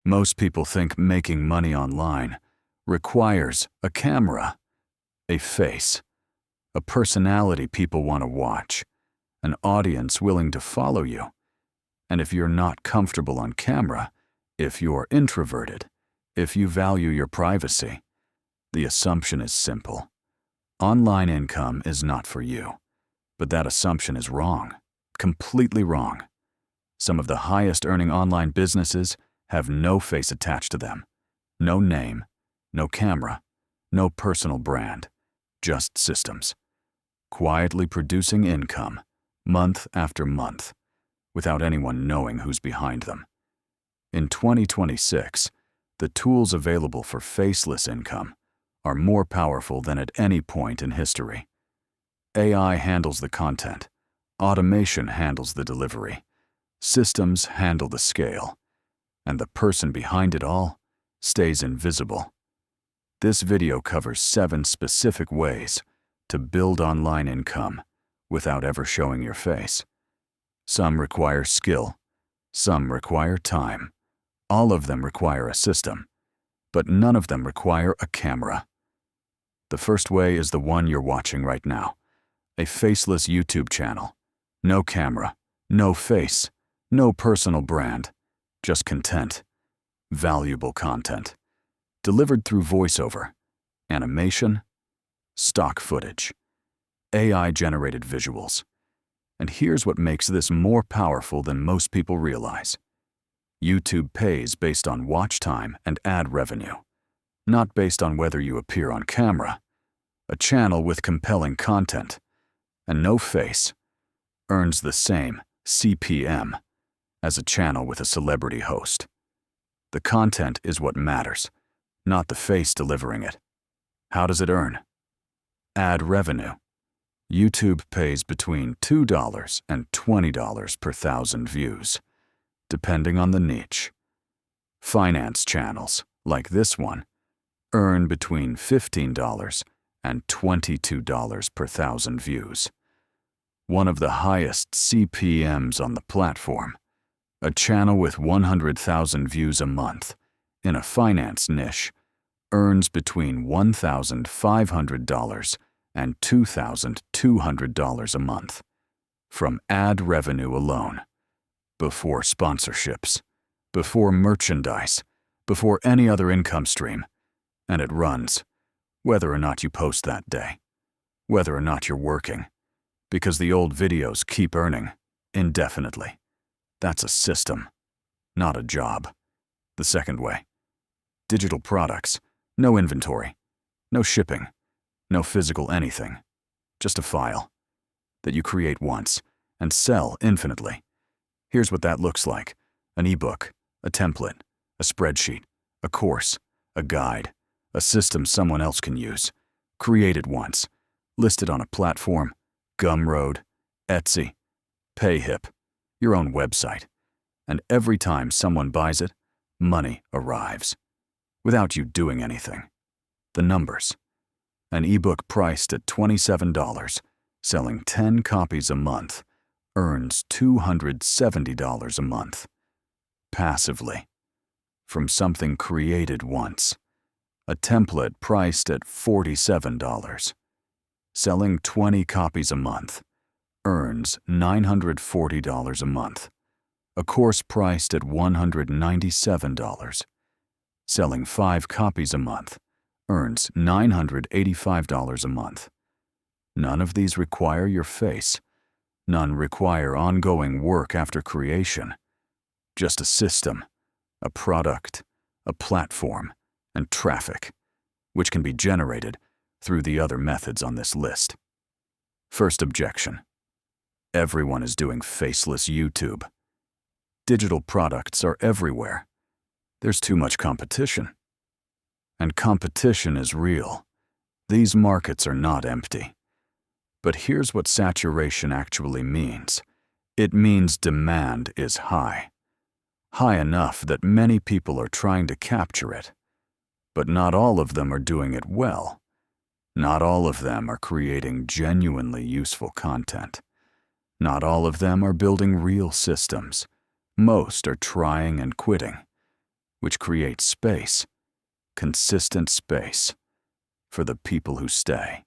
Most people think making money online requires a camera, a face, a personality people want to watch, an audience willing to follow you. And if you're not comfortable on camera, if you're introverted, if you value your privacy, the assumption is simple. Online income is not for you. But that assumption is wrong, completely wrong. Some of the highest earning online businesses have no face attached to them, no name, no camera, no personal brand, just systems, quietly producing income month after month without anyone knowing who's behind them. In 2026, the tools available for faceless income are more powerful than at any point in history. AI handles the content, automation handles the delivery, systems handle the scale, and the person behind it all stays invisible. This video covers 7 specific ways to build online income without ever showing your face. Some require skill, some require time. All of them require a system, but none of them require a camera. The first way is the one you're watching right now, a faceless YouTube channel. No camera, no face, no personal brand, just content, valuable content, delivered through voiceover, animation, stock footage, AI-generated visuals. And here's what makes this more powerful than most people realize. YouTube pays based on watch time and ad revenue, not based on whether you appear on camera. A channel with compelling content and no face earns the same CPM as a channel with a celebrity host. The content is what matters, not the face delivering it. How does it earn? Ad revenue. YouTube pays between $2 and $20 per 1,000 views, depending on the niche. Finance channels, like this one, earn between $15 and $22 per 1,000 views. One of the highest CPMs on the platform, a channel with 100,000 views a month in a finance niche, earns between $1,500 and $2,200 a month from ad revenue alone, before sponsorships, before merchandise, before any other income stream, and it runs, whether or not you post that day, whether or not you're working, because the old videos keep earning indefinitely. That's a system, not a job. The second way, digital products, no inventory, no shipping, no physical anything, just a file that you create once and sell infinitely. Here's what that looks like: an ebook, a template, a spreadsheet, a course, a guide, a system someone else can use, created once, listed on a platform, Gumroad, Etsy, Payhip, your own website, and every time someone buys it, money arrives, without you doing anything. The numbers. An ebook priced at $27, selling 10 copies a month, earns $270 a month, passively, from something created once. A template priced at $47, selling 20 copies a month, earns $940 a month. A course priced at $197, selling 5 copies a month, earns $985 a month. None of these require your face. None require ongoing work after creation. Just a system, a product, a platform, and traffic, which can be generated through the other methods on this list. First objection. Everyone is doing faceless YouTube. Digital products are everywhere. There's too much competition. And competition is real. These markets are not empty. But here's what saturation actually means. It means demand is high. High enough that many people are trying to capture it. But not all of them are doing it well. Not all of them are creating genuinely useful content. Not all of them are building real systems. Most are trying and quitting. which creates space, consistent space, for the people who stay.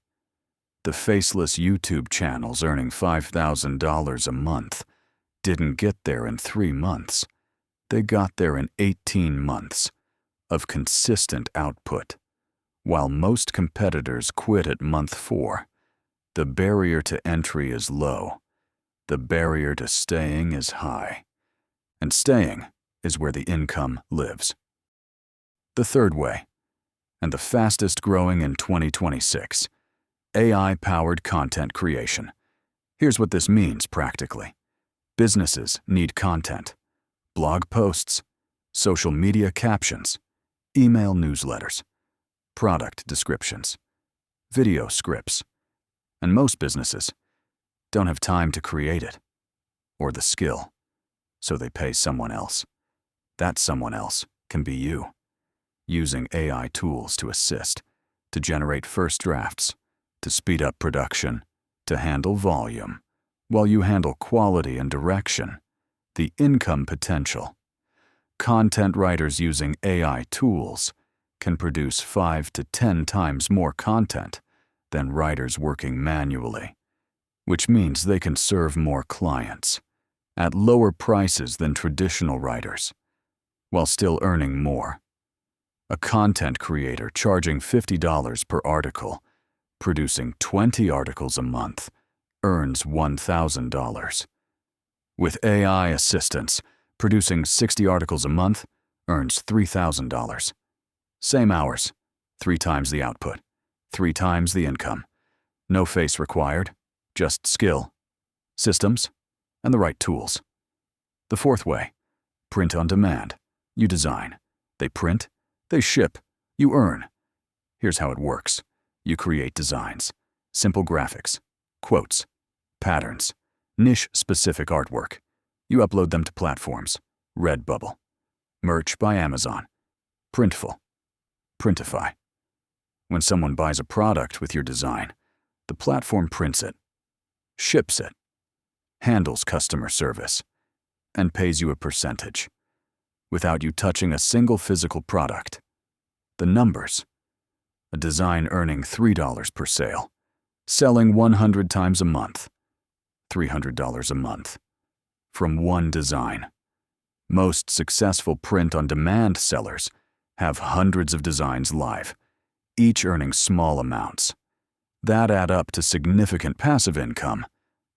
The Faceless YouTube channels earning $5,000 a month didn't get there in 3 months. They got there in 18 months of consistent output. While most competitors quit at month 4, the barrier to entry is low. The barrier to staying is high. And staying is where the income lives. The third way, and the fastest growing in 2026, AI-powered content creation. Here's what this means practically. Businesses need content, blog posts, social media captions, email newsletters, product descriptions, video scripts, and most businesses don't have time to create it or the skill, so they pay someone else. That someone else can be you, using AI tools to assist, to generate first drafts, to speed up production, to handle volume, while you handle quality and direction, the income potential. Content writers using AI tools can produce 5 to 10 times more content than writers working manually, which means they can serve more clients at lower prices than traditional writers, while still earning more. A content creator charging $50 per article, producing 20 articles a month, earns $1,000. With AI assistance, producing 60 articles a month earns $3,000. Same hours, 3 times the output, 3 times the income. No face required, just skill, systems, and the right tools. The fourth way, print on demand. You design, they print, they ship, you earn. Here's how it works. You create designs, simple graphics, quotes, patterns, niche-specific artwork. You upload them to platforms, Redbubble, merch by Amazon, Printful, Printify. When someone buys a product with your design, the platform prints it, ships it, handles customer service, and pays you a percentage, without you touching a single physical product. The numbers: a design earning $3 per sale, selling 100 times a month, $300 a month, from one design. Most successful print-on-demand sellers have hundreds of designs live, each earning small amounts. That add up to significant passive income.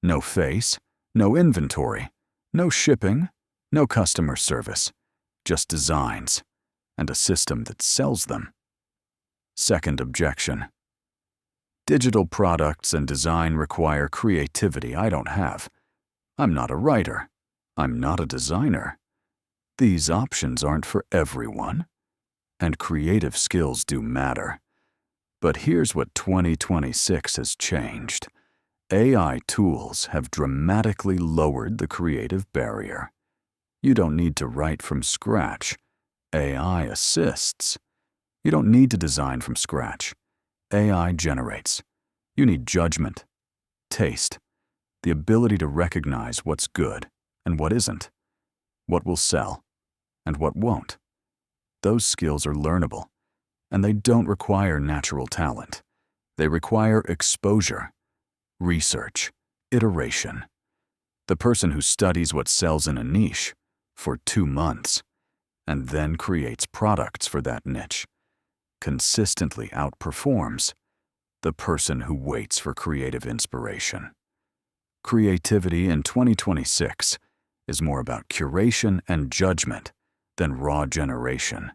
No face, no inventory, no shipping, no customer service, just designs, and a system that sells them. Second objection: digital products and design require creativity I don't have. I'm not a writer. I'm not a designer. These options aren't for everyone, and creative skills do matter. But here's what 2026 has changed. AI tools have dramatically lowered the creative barrier. You don't need to write from scratch. AI assists. You don't need to design from scratch. AI generates. You need judgment, taste, the ability to recognize what's good and what isn't, what will sell and what won't. Those skills are learnable, and they don't require natural talent. They require exposure, research, iteration. The person who studies what sells in a niche for 2 months and then creates products for that niche consistently outperforms the person who waits for creative inspiration. Creativity in 2026 is more about curation and judgment than raw generation.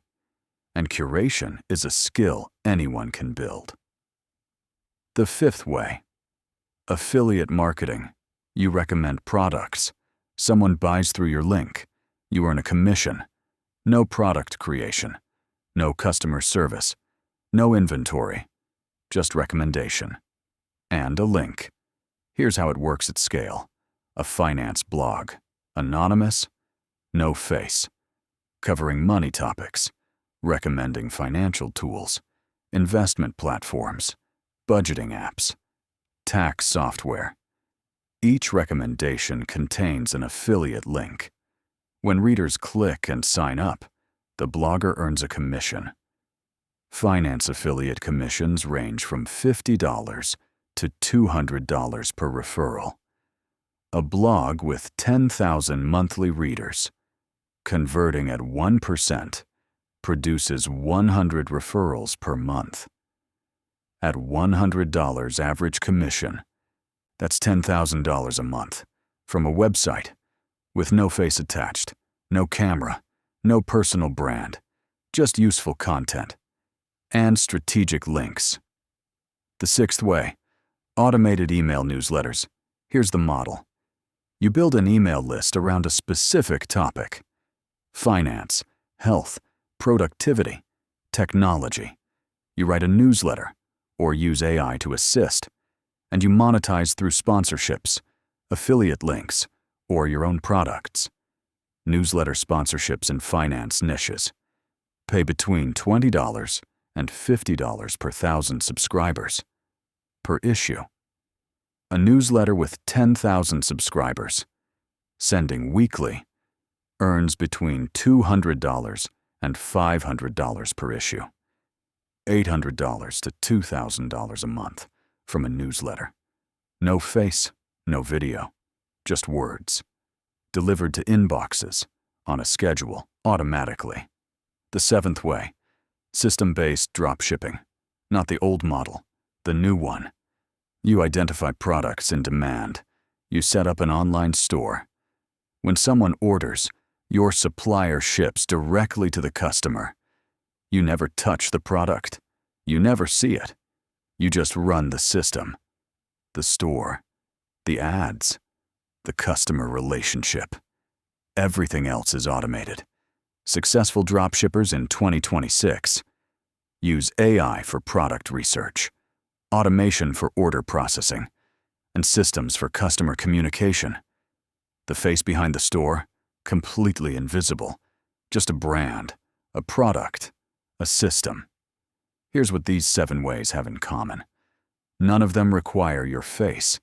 And curation is a skill anyone can build. The fifth way: affiliate marketing. You recommend products. Someone buys through your link. You earn a commission. No product creation. No customer service. No inventory. Just recommendation. And a link. Here's how it works at scale. A finance blog. Anonymous. No face. Covering money topics. Recommending financial tools. Investment platforms. Budgeting apps. Tax software. Each recommendation contains an affiliate link. When readers click and sign up, the blogger earns a commission. Finance affiliate commissions range from $50 to $200 per referral. A blog with 10,000 monthly readers, converting at 1%, produces 100 referrals per month. At $100 average commission, that's $10,000 a month from a website with no face attached, no camera, no personal brand, just useful content and strategic links. The sixth way, automated email newsletters. Here's the model. You build an email list around a specific topic: finance, health, productivity, technology. You write a newsletter or use AI to assist, and you monetize through sponsorships, affiliate links, or your own products. Newsletter sponsorships in finance niches pay between $20 and $50 per 1,000 subscribers. Per issue. A newsletter with 10,000 subscribers, sending weekly, earns between $200 and $500 per issue, $800 to $2,000 a month from a newsletter. No face, no video, just words, delivered to inboxes on a schedule automatically. The seventh way, system-based dropshipping, not the old model, the new one. You identify products in demand. You set up an online store. When someone orders, your supplier ships directly to the customer. You never touch the product. You never see it. You just run the system, the store, the ads, the customer relationship. Everything else is automated. Successful dropshippers in 2026 use AI for product research, automation for order processing, and systems for customer communication. The face behind the store, completely invisible, just a brand, a product, a system. Here's what these 7 ways have in common. None of them require your face.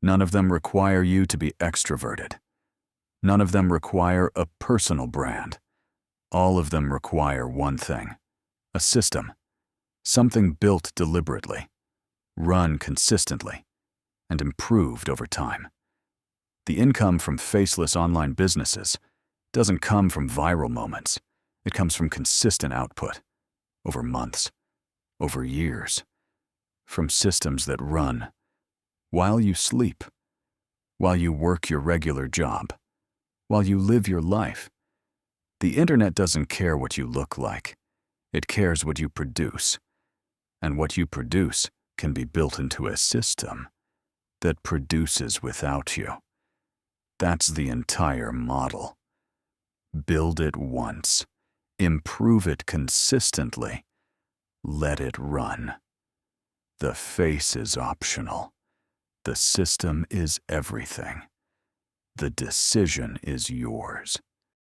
None of them require you to be extroverted. None of them require a personal brand. All of them require one thing: a system, something built deliberately, run consistently, and improved over time. The income from faceless online businesses doesn't come from viral moments. It comes from consistent output, over months, over years, from systems that run while you sleep, while you work your regular job, while you live your life. The internet doesn't care what you look like. It cares what you produce. And what you produce can be built into a system that produces without you. That's the entire model. Build it once. Improve it consistently. Let it run. The face is optional. The system is everything. The decision is yours.